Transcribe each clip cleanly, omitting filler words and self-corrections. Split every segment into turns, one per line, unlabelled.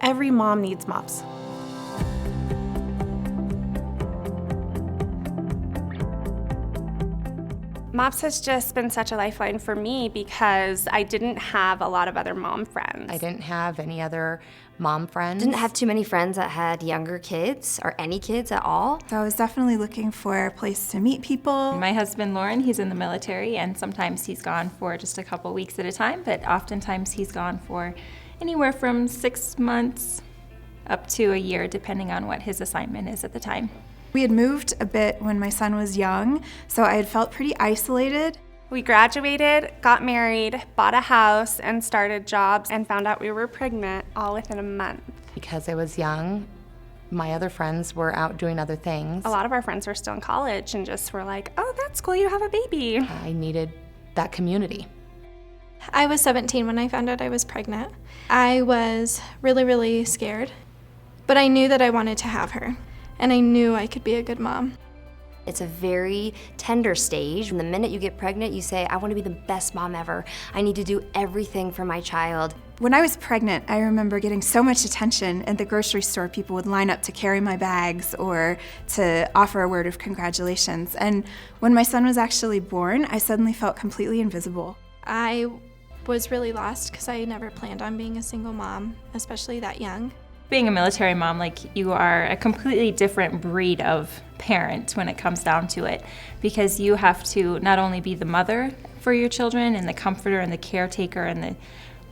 Every mom needs MOPS. MOPS has just been such a lifeline for me because I didn't have a lot of other mom friends.
I didn't have any other mom friends.
Didn't have too many friends that had younger kids or any kids at all.
So I was definitely looking for a place to meet people.
My husband, Lauren, he's in the military, and sometimes he's gone for just a couple weeks at a time, but oftentimes he's gone for anywhere from 6 months up to a year, depending on what his assignment is at the time.
We had moved a bit when my son was young, so I had felt pretty isolated.
We graduated, got married, bought a house, and started jobs, and found out we were pregnant all within a month.
Because I was young, my other friends were out doing other things.
A lot of our friends were still in college and just were like, oh, that's cool, you have a baby.
I needed that community.
I was 17 when I found out I was pregnant. I was really, really scared, but I knew that I wanted to have her, and I knew I could be a good mom.
It's a very tender stage. And the minute you get pregnant, you say, I want to be the best mom ever. I need to do everything for my child.
When I was pregnant, I remember getting so much attention at the grocery store. People would line up to carry my bags or to offer a word of congratulations. And when my son was actually born, I suddenly felt completely invisible.
I was really lost because I never planned on being a single mom, especially that young.
Being a military mom, you are a completely different breed of parent when it comes down to it, because you have to not only be the mother for your children and the comforter and the caretaker and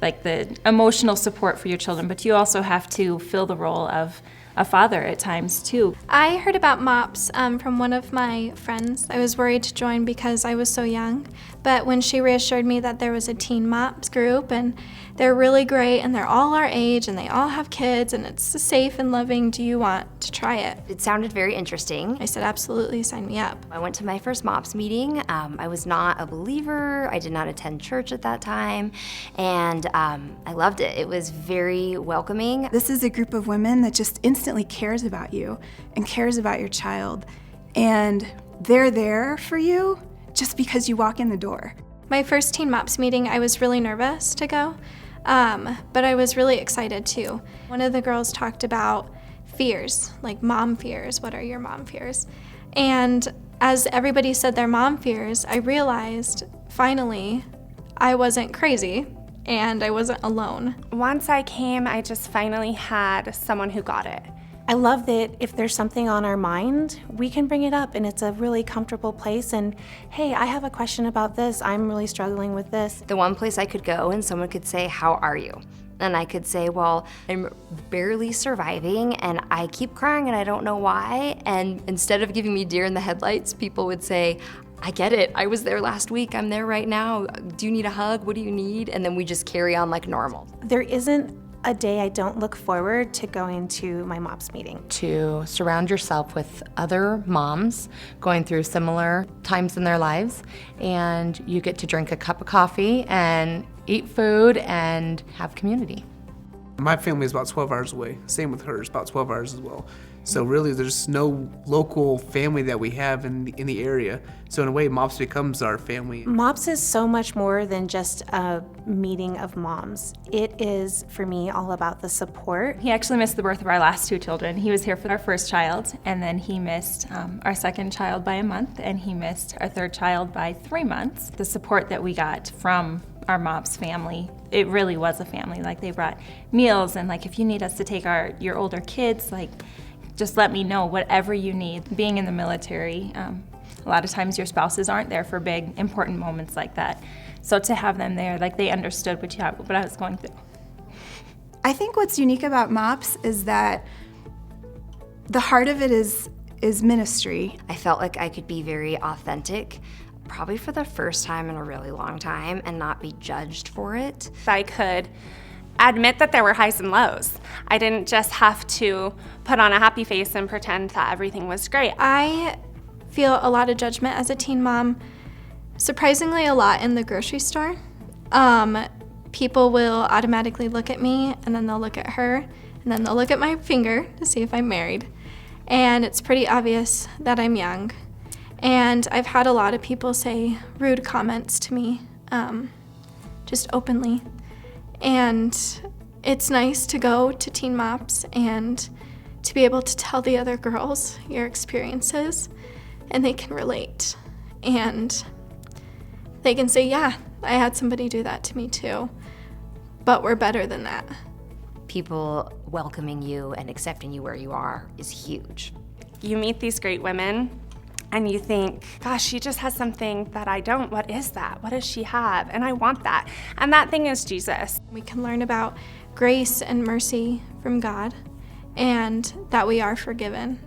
the emotional support for your children, but you also have to fill the role of a father at times too.
I heard about MOPS from one of my friends. I was worried to join because I was so young, but when she reassured me that there was a teen MOPS group and they're really great and they're all our age and they all have kids and it's safe and loving, do you want to try it?
It sounded very interesting.
I said, absolutely, sign me up.
I went to my first MOPS meeting. I was not a believer. I did not attend church at that time, and I loved it. It was very welcoming.
This is a group of women that just instantly cares about you and cares about your child, and they're there for you just because you walk in the door.
My first teen MOPS meeting, I was really nervous to go, but I was really excited too. One of the girls talked about fears, like mom fears. What are your mom fears? And as everybody said their mom fears, I realized finally I wasn't crazy and I wasn't alone.
Once I came, I just finally had someone who got it.
I love that if there's something on our mind, we can bring it up and it's a really comfortable place and, hey, I have a question about this, I'm really struggling with this.
The one place I could go and someone could say, how are you? And I could say, well, I'm barely surviving and I keep crying and I don't know why. And instead of giving me deer in the headlights, people would say, I get it. I was there last week. I'm there right now. Do you need a hug? What do you need? And then we just carry on like normal.
There isn't a day I don't look forward to going to my MOPS meeting.
To surround yourself with other moms going through similar times in their lives, and you get to drink a cup of coffee and eat food and have community.
My family is about 12 hours away. Same with hers, about 12 hours as well. So really there's no local family that we have in the area. So in a way, MOPS becomes our family.
MOPS is so much more than just a meeting of moms. It is, for me, all about the support.
He actually missed the birth of our last two children. He was here for our first child, and then he missed our second child by a month, and he missed our third child by 3 months. The support that we got from our MOPS family, it really was a family. They brought meals, and if you need us to take your older kids, just let me know, whatever you need. Being in the military, a lot of times your spouses aren't there for big, important moments like that. So to have them there, they understood what I was going through.
I think what's unique about MOPS is that the heart of it is ministry.
I felt like I could be very authentic, probably for the first time in a really long time, and not be judged for it.
I could admit that there were highs and lows. I didn't just have to put on a happy face and pretend that everything was great.
I feel a lot of judgment as a teen mom, surprisingly a lot in the grocery store. People will automatically look at me and then they'll look at her and then they'll look at my finger to see if I'm married. And it's pretty obvious that I'm young. And I've had a lot of people say rude comments to me, just openly. And It's nice to go to Teen MOPS and to be able to tell the other girls your experiences, and they can relate. And they can say, yeah, I had somebody do that to me too, but we're better than that.
People welcoming you and accepting you where you are is huge.
You meet these great women and you think, gosh, she just has something that I don't. What is that? What does she have? And I want that. And that thing is Jesus.
We can learn about grace and mercy from God, and that we are forgiven.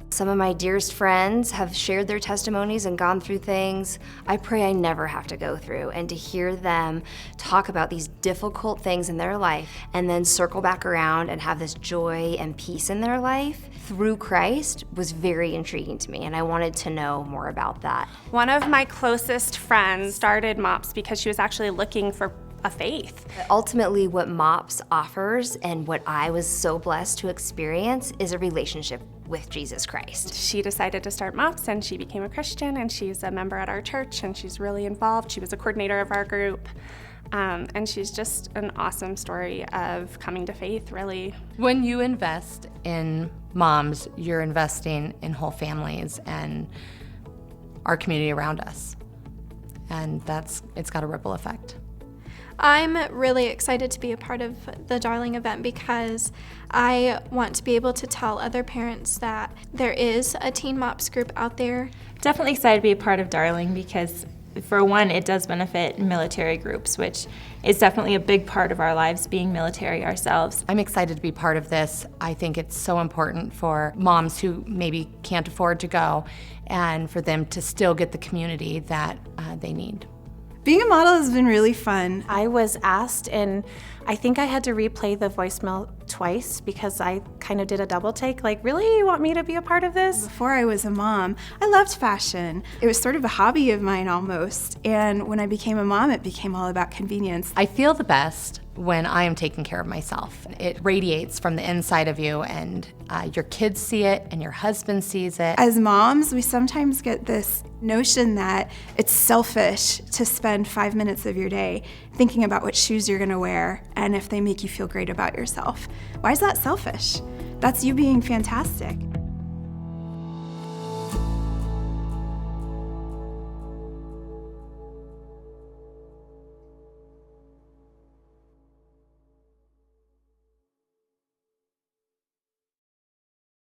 Some of my dearest friends have shared their testimonies and gone through things I pray I never have to go through, and to hear them talk about these difficult things in their life and then circle back around and have this joy and peace in their life through Christ was very intriguing to me, and I wanted to know more about that.
One of my closest friends started MOPS because she was actually looking for a faith.
Ultimately, what MOPS offers and what I was so blessed to experience is a relationship with Jesus Christ.
She decided to start MOPS and she became a Christian, and she's a member at our church and she's really involved. She was a coordinator of our group. And she's just an awesome story of coming to faith, really.
When you invest in moms, you're investing in whole families and our community around us. And it's got a ripple effect.
I'm really excited to be a part of the Darling event because I want to be able to tell other parents that there is a Teen MOPS group out there.
Definitely excited to be a part of Darling because, for one, it does benefit military groups, which is definitely a big part of our lives, being military ourselves.
I'm excited to be part of this. I think it's so important for moms who maybe can't afford to go, and for them to still get the community that they need.
Being a model has been really fun.
I was asked, and I think I had to replay the voicemail twice because I kind of did a double take, like, really, you want me to be a part of this?
Before I was a mom, I loved fashion. It was sort of a hobby of mine almost. And when I became a mom, it became all about convenience.
I feel the best when I am taking care of myself. It radiates from the inside of you, and your kids see it and your husband sees it.
As moms, we sometimes get this notion that it's selfish to spend 5 minutes of your day thinking about what shoes you're gonna wear and if they make you feel great about yourself. Why is that selfish? That's you being fantastic.